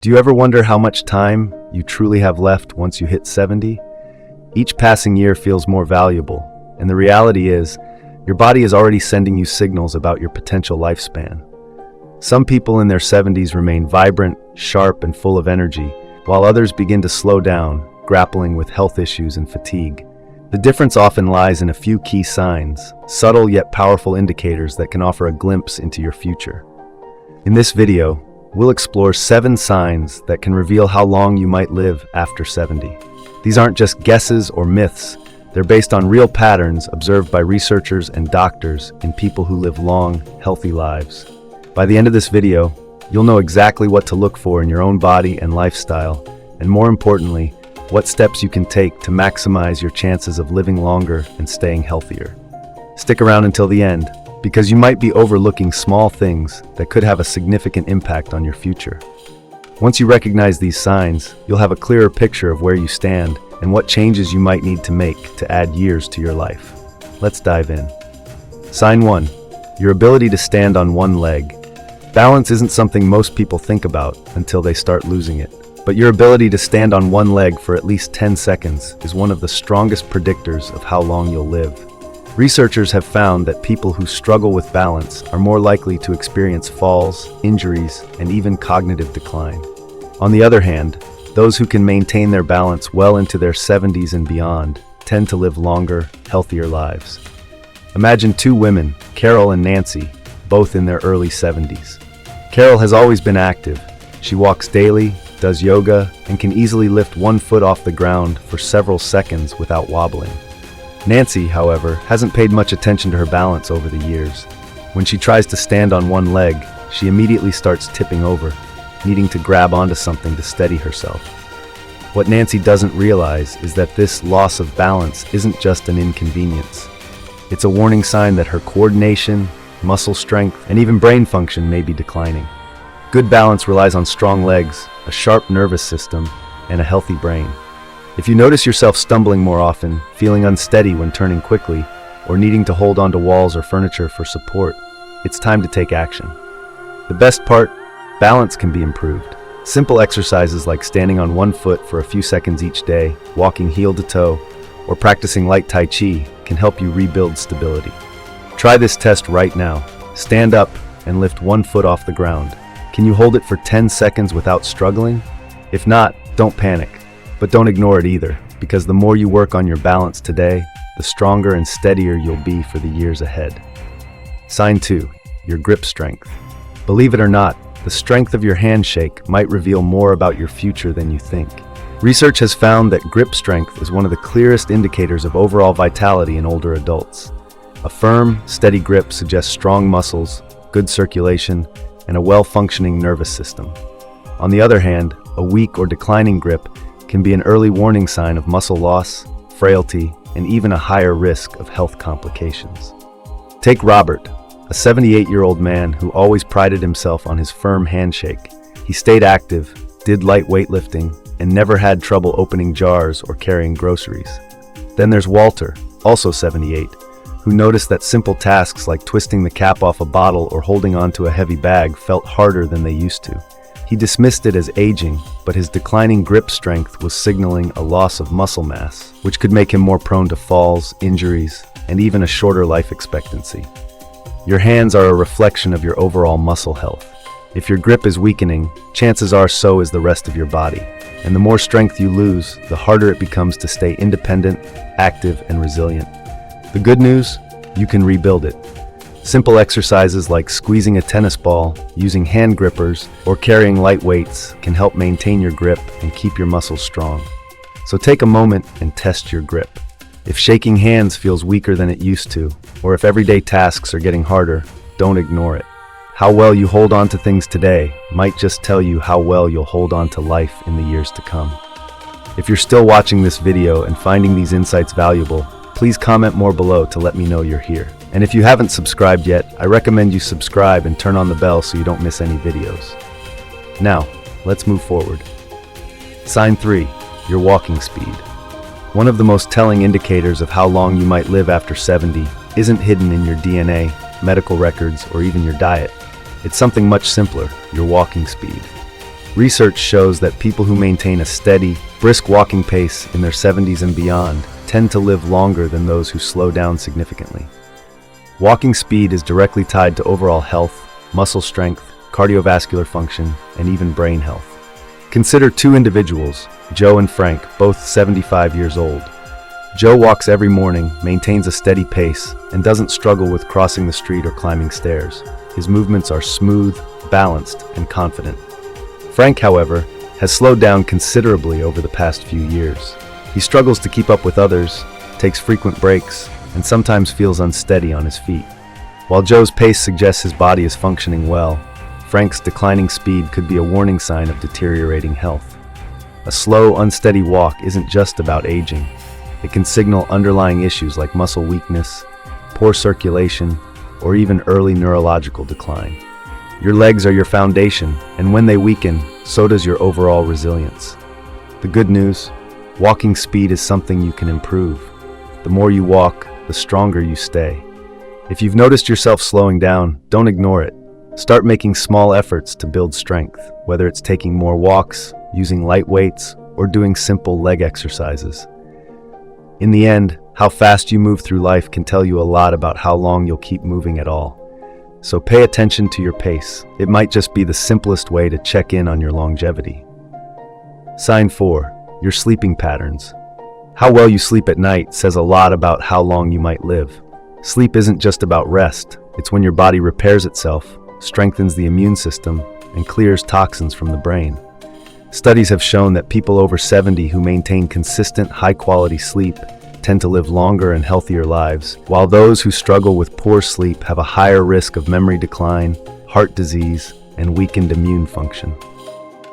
Do you ever wonder how much time you truly have left once you hit 70? Each passing year feels more valuable, and the reality is, your body is already sending you signals about your potential lifespan. Some people in their 70s remain vibrant, sharp, and full of energy, while others begin to slow down, grappling with health issues and fatigue. The difference often lies in a few key signs, subtle yet powerful indicators that can offer a glimpse into your future. In this video, we'll explore 7 signs that can reveal how long you might live after 70. These aren't just guesses or myths, they're based on real patterns observed by researchers and doctors in people who live long, healthy lives. By the end of this video, you'll know exactly what to look for in your own body and lifestyle, and more importantly, what steps you can take to maximize your chances of living longer and staying healthier. Stick around until the end, because you might be overlooking small things that could have a significant impact on your future. Once you recognize these signs, you'll have a clearer picture of where you stand and what changes you might need to make to add years to your life. Let's dive in. Sign 1. Your ability to stand on one leg. Balance isn't something most people think about until they start losing it. But your ability to stand on one leg for at least 10 seconds is one of the strongest predictors of how long you'll live. Researchers have found that people who struggle with balance are more likely to experience falls, injuries, and even cognitive decline. On the other hand, those who can maintain their balance well into their 70s and beyond tend to live longer, healthier lives. Imagine 2 women, Carol and Nancy, both in their early 70s. Carol has always been active. She walks daily, does yoga, and can easily lift one foot off the ground for several seconds without wobbling. Nancy, however, hasn't paid much attention to her balance over the years. When she tries to stand on one leg, she immediately starts tipping over, needing to grab onto something to steady herself. What Nancy doesn't realize is that this loss of balance isn't just an inconvenience. It's a warning sign that her coordination, muscle strength, and even brain function may be declining. Good balance relies on strong legs, a sharp nervous system, and a healthy brain. If you notice yourself stumbling more often, feeling unsteady when turning quickly, or needing to hold onto walls or furniture for support, it's time to take action. The best part, balance can be improved. Simple exercises like standing on one foot for a few seconds each day, walking heel to toe, or practicing light Tai Chi can help you rebuild stability. Try this test right now. Stand up and lift one foot off the ground. Can you hold it for 10 seconds without struggling? If not, don't panic. But don't ignore it either, because the more you work on your balance today, the stronger and steadier you'll be for the years ahead. Sign 2. Your grip strength. Believe it or not, the strength of your handshake might reveal more about your future than you think. Research has found that grip strength is one of the clearest indicators of overall vitality in older adults. A firm, steady grip suggests strong muscles, good circulation, and a well-functioning nervous system. On the other hand, a weak or declining grip can be an early warning sign of muscle loss, frailty, and even a higher risk of health complications. Take Robert, a 78-year-old man who always prided himself on his firm handshake. He stayed active, did light weightlifting, and never had trouble opening jars or carrying groceries. Then there's Walter, also 78, who noticed that simple tasks like twisting the cap off a bottle or holding onto a heavy bag felt harder than they used to. He dismissed it as aging, but his declining grip strength was signaling a loss of muscle mass, which could make him more prone to falls, injuries, and even a shorter life expectancy. Your hands are a reflection of your overall muscle health. If your grip is weakening, chances are so is the rest of your body. And the more strength you lose, the harder it becomes to stay independent, active, and resilient. The good news? You can rebuild it. Simple exercises like squeezing a tennis ball, using hand grippers, or carrying light weights can help maintain your grip and keep your muscles strong. So take a moment and test your grip. If shaking hands feels weaker than it used to, or if everyday tasks are getting harder, don't ignore it. How well you hold on to things today might just tell you how well you'll hold on to life in the years to come. If you're still watching this video and finding these insights valuable, please comment more below to let me know you're here. And if you haven't subscribed yet, I recommend you subscribe and turn on the bell so you don't miss any videos. Now, let's move forward. Sign 3. Your walking speed. One of the most telling indicators of how long you might live after 70 isn't hidden in your DNA, medical records, or even your diet. It's something much simpler, your walking speed. Research shows that people who maintain a steady, brisk walking pace in their 70s and beyond tend to live longer than those who slow down significantly. Walking speed is directly tied to overall health, muscle strength, cardiovascular function, and even brain health. Consider two individuals, Joe and Frank, both 75 years old. Joe walks every morning, maintains a steady pace, and doesn't struggle with crossing the street or climbing stairs. His movements are smooth, balanced, and confident. Frank, however, has slowed down considerably over the past few years. He struggles to keep up with others, takes frequent breaks, and sometimes feels unsteady on his feet. While Joe's pace suggests his body is functioning well, Frank's declining speed could be a warning sign of deteriorating health. A slow, unsteady walk isn't just about aging. It can signal underlying issues like muscle weakness, poor circulation, or even early neurological decline. Your legs are your foundation, and when they weaken, so does your overall resilience. The good news: walking speed is something you can improve. The more you walk, the stronger you stay. If you've noticed yourself slowing down, don't ignore it. Start making small efforts to build strength, whether it's taking more walks, using light weights, or doing simple leg exercises. In the end, how fast you move through life can tell you a lot about how long you'll keep moving at all. So pay attention to your pace. It might just be the simplest way to check in on your longevity. Sign 4. Your sleeping patterns. How well you sleep at night says a lot about how long you might live. Sleep isn't just about rest. It's when your body repairs itself, strengthens the immune system, and clears toxins from the brain. Studies have shown that people over 70 who maintain consistent, high-quality sleep tend to live longer and healthier lives, while those who struggle with poor sleep have a higher risk of memory decline, heart disease, and weakened immune function.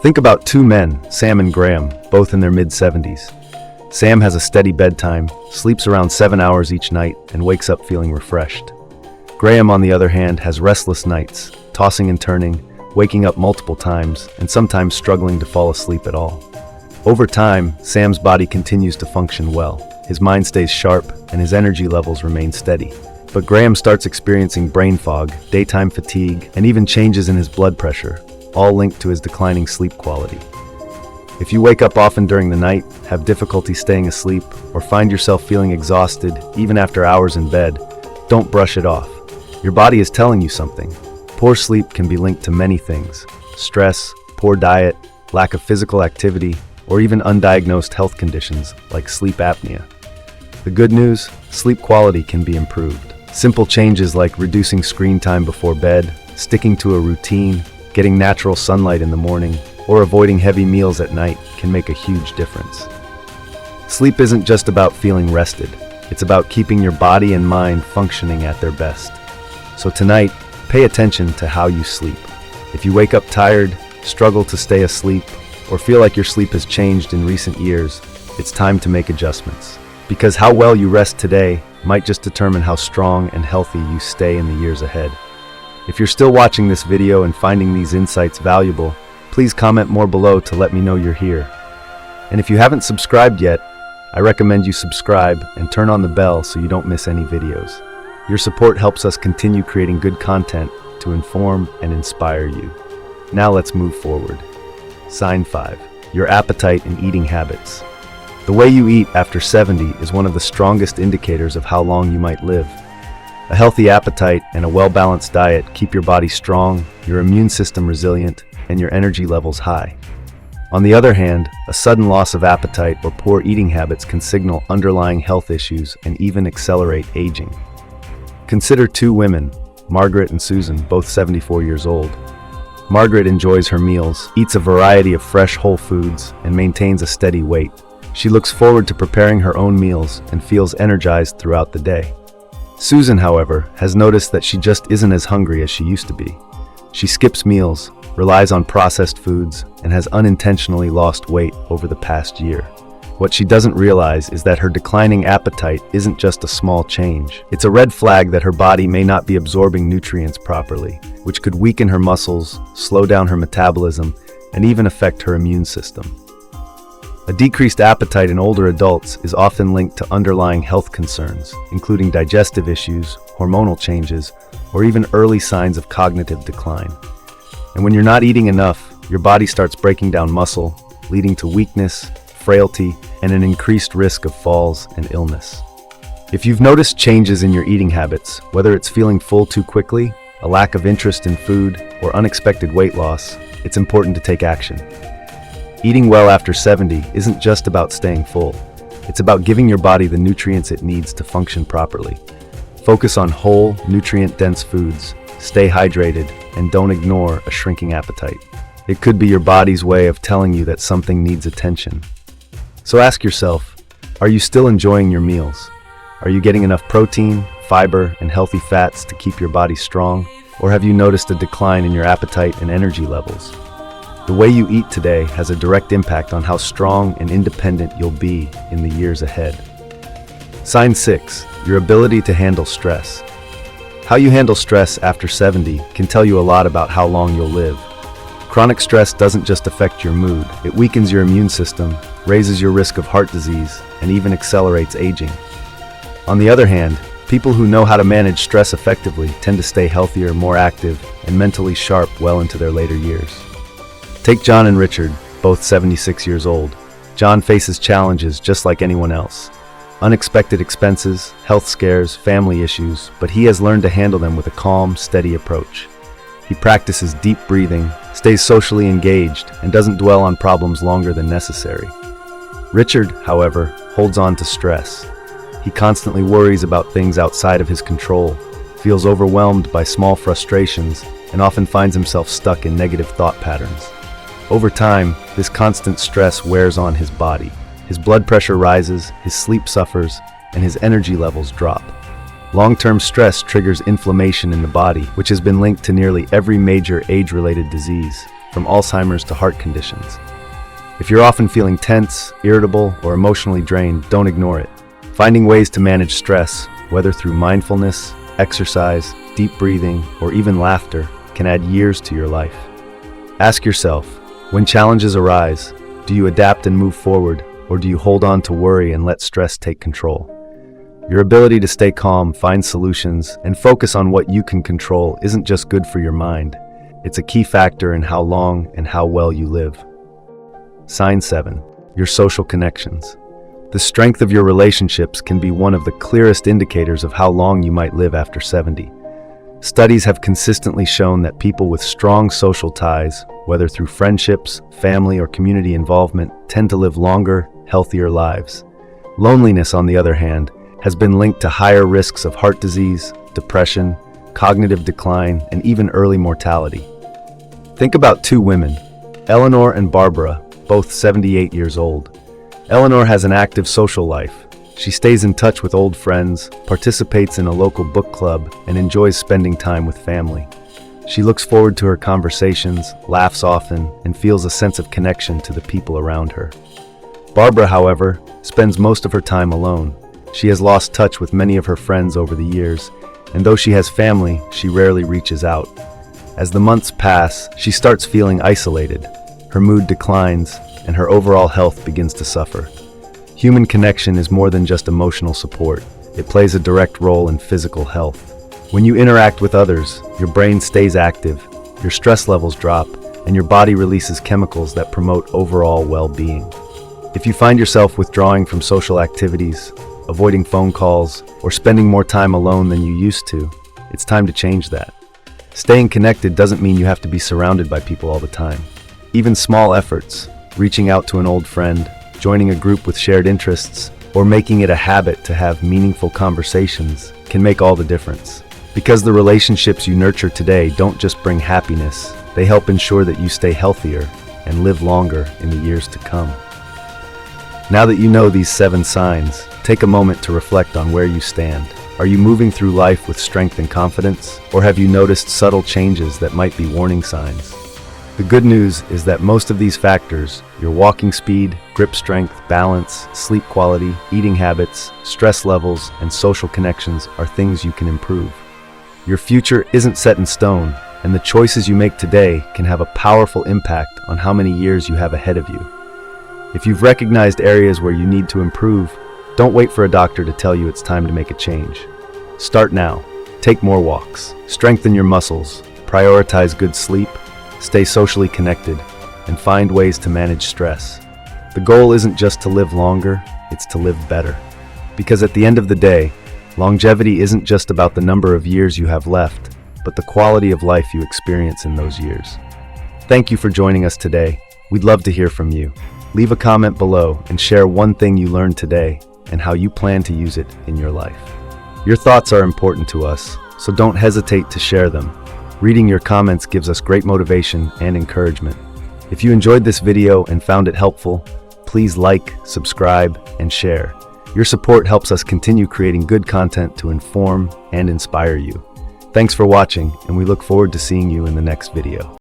Think about two men, Sam and Graham, both in their mid-70s. Sam has a steady bedtime, sleeps around 7 hours each night, and wakes up feeling refreshed. Graham, on the other hand, has restless nights, tossing and turning, waking up multiple times, and sometimes struggling to fall asleep at all. Over time, Sam's body continues to function well. His mind stays sharp, and his energy levels remain steady. But Graham starts experiencing brain fog, daytime fatigue, and even changes in his blood pressure, all linked to his declining sleep quality. If you wake up often during the night, have difficulty staying asleep, or find yourself feeling exhausted even after hours in bed, don't brush it off. Your body is telling you something. Poor sleep can be linked to many things: stress, poor diet, lack of physical activity, or even undiagnosed health conditions like sleep apnea. The good news: sleep quality can be improved. Simple changes like reducing screen time before bed, sticking to a routine, getting natural sunlight in the morning, or avoiding heavy meals at night can make a huge difference. Sleep isn't just about feeling rested. It's about keeping your body and mind functioning at their best. So tonight, pay attention to how you sleep. If you wake up tired, struggle to stay asleep, or feel like your sleep has changed in recent years, it's time to make adjustments. Because how well you rest today might just determine how strong and healthy you stay in the years ahead. If you're still watching this video and finding these insights valuable, please comment more below to let me know you're here. And if you haven't subscribed yet, I recommend you subscribe and turn on the bell so you don't miss any videos. Your support helps us continue creating good content to inform and inspire you. Now let's move forward. Sign 5. Your appetite and eating habits. The way you eat after 70 is one of the strongest indicators of how long you might live. A healthy appetite and a well-balanced diet keep your body strong, your immune system resilient, and your energy levels high. On the other hand, a sudden loss of appetite or poor eating habits can signal underlying health issues and even accelerate aging. Consider two women, Margaret and Susan, both 74 years old. Margaret enjoys her meals, eats a variety of fresh whole foods, and maintains a steady weight. She looks forward to preparing her own meals and feels energized throughout the day. Susan, however, has noticed that she just isn't as hungry as she used to be. She skips meals, relies on processed foods, and has unintentionally lost weight over the past year. What she doesn't realize is that her declining appetite isn't just a small change. It's a red flag that her body may not be absorbing nutrients properly, which could weaken her muscles, slow down her metabolism, and even affect her immune system. A decreased appetite in older adults is often linked to underlying health concerns, including digestive issues, hormonal changes, or even early signs of cognitive decline. And when you're not eating enough, your body starts breaking down muscle, leading to weakness, frailty, and an increased risk of falls and illness. If you've noticed changes in your eating habits, whether it's feeling full too quickly, a lack of interest in food, or unexpected weight loss, it's important to take action. Eating well after 70 isn't just about staying full. It's about giving your body the nutrients it needs to function properly. Focus on whole, nutrient-dense foods, stay hydrated, and don't ignore a shrinking appetite. It could be your body's way of telling you that something needs attention. So ask yourself, are you still enjoying your meals? Are you getting enough protein, fiber, and healthy fats to keep your body strong? Or have you noticed a decline in your appetite and energy levels? The way you eat today has a direct impact on how strong and independent you'll be in the years ahead. Sign 6, your ability to handle stress. How you handle stress after 70 can tell you a lot about how long you'll live. Chronic stress doesn't just affect your mood, it weakens your immune system, raises your risk of heart disease, and even accelerates aging. On the other hand, people who know how to manage stress effectively tend to stay healthier, more active, and mentally sharp well into their later years. Take John and Richard, both 76 years old. John faces challenges just like anyone else. Unexpected expenses, health scares, family issues, but he has learned to handle them with a calm, steady approach. He practices deep breathing, stays socially engaged, and doesn't dwell on problems longer than necessary. Richard, however, holds on to stress. He constantly worries about things outside of his control, feels overwhelmed by small frustrations, and often finds himself stuck in negative thought patterns. Over time, this constant stress wears on his body. His blood pressure rises, his sleep suffers, and his energy levels drop. Long-term stress triggers inflammation in the body, which has been linked to nearly every major age-related disease, from Alzheimer's to heart conditions. If you're often feeling tense, irritable, or emotionally drained, don't ignore it. Finding ways to manage stress, whether through mindfulness, exercise, deep breathing, or even laughter, can add years to your life. Ask yourself, when challenges arise, do you adapt and move forward, or do you hold on to worry and let stress take control? Your ability to stay calm, find solutions, and focus on what you can control isn't just good for your mind. It's a key factor in how long and how well you live. Sign 7, your social connections. The strength of your relationships can be one of the clearest indicators of how long you might live after 70. Studies have consistently shown that people with strong social ties, whether through friendships, family, or community involvement, tend to live longer, healthier lives. Loneliness, on the other hand, has been linked to higher risks of heart disease, depression, cognitive decline, and even early mortality. Think about two women, Eleanor and Barbara, both 78 years old. Eleanor has an active social life. She stays in touch with old friends, participates in a local book club, and enjoys spending time with family. She looks forward to her conversations, laughs often, and feels a sense of connection to the people around her. Barbara, however, spends most of her time alone. She has lost touch with many of her friends over the years, and though she has family, she rarely reaches out. As the months pass, she starts feeling isolated. Her mood declines, and her overall health begins to suffer. Human connection is more than just emotional support. It plays a direct role in physical health. When you interact with others, your brain stays active, your stress levels drop, and your body releases chemicals that promote overall well-being. If you find yourself withdrawing from social activities, avoiding phone calls, or spending more time alone than you used to, it's time to change that. Staying connected doesn't mean you have to be surrounded by people all the time. Even small efforts, reaching out to an old friend, joining a group with shared interests, or making it a habit to have meaningful conversations, can make all the difference. Because the relationships you nurture today don't just bring happiness, they help ensure that you stay healthier and live longer in the years to come. Now that you know these 7 signs, take a moment to reflect on where you stand. Are you moving through life with strength and confidence, or have you noticed subtle changes that might be warning signs? The good news is that most of these factors, your walking speed, grip strength, balance, sleep quality, eating habits, stress levels, and social connections are things you can improve. Your future isn't set in stone, and the choices you make today can have a powerful impact on how many years you have ahead of you. If you've recognized areas where you need to improve, don't wait for a doctor to tell you it's time to make a change. Start now. Take more walks, strengthen your muscles, prioritize good sleep, stay socially connected, and find ways to manage stress. The goal isn't just to live longer, it's to live better. Because at the end of the day, longevity isn't just about the number of years you have left, but the quality of life you experience in those years. Thank you for joining us today. We'd love to hear from you. Leave a comment below and share one thing you learned today and how you plan to use it in your life. Your thoughts are important to us, so don't hesitate to share them. Reading your comments gives us great motivation and encouragement. If you enjoyed this video and found it helpful, please like, subscribe, and share. Your support helps us continue creating good content to inform and inspire you. Thanks for watching, and we look forward to seeing you in the next video.